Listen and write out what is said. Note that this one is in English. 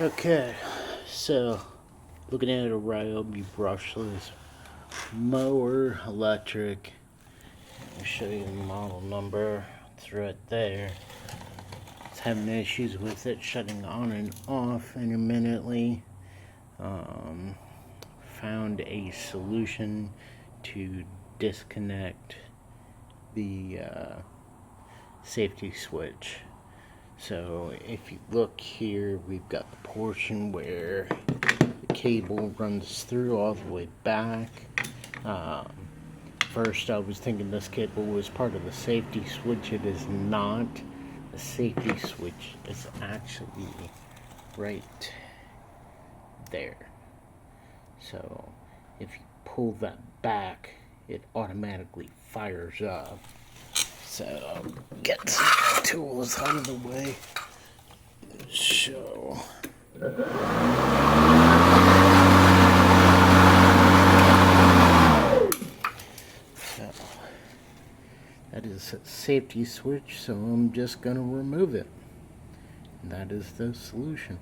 Okay, so looking at a Ryobi brushless mower, electric. I'll show you the model number. It's right there. It's having issues with it shutting on and off intermittently. Found a solution to disconnect the safety switch. So if you look here, we've got the portion where the cable runs through all the way back. First I was thinking this cable was part of the safety switch. It is not. The safety switch is actually right there. So if you pull that back, it automatically fires up. So get some tools out of the way. So that is a safety switch, so I'm just gonna remove it. And that is the solution.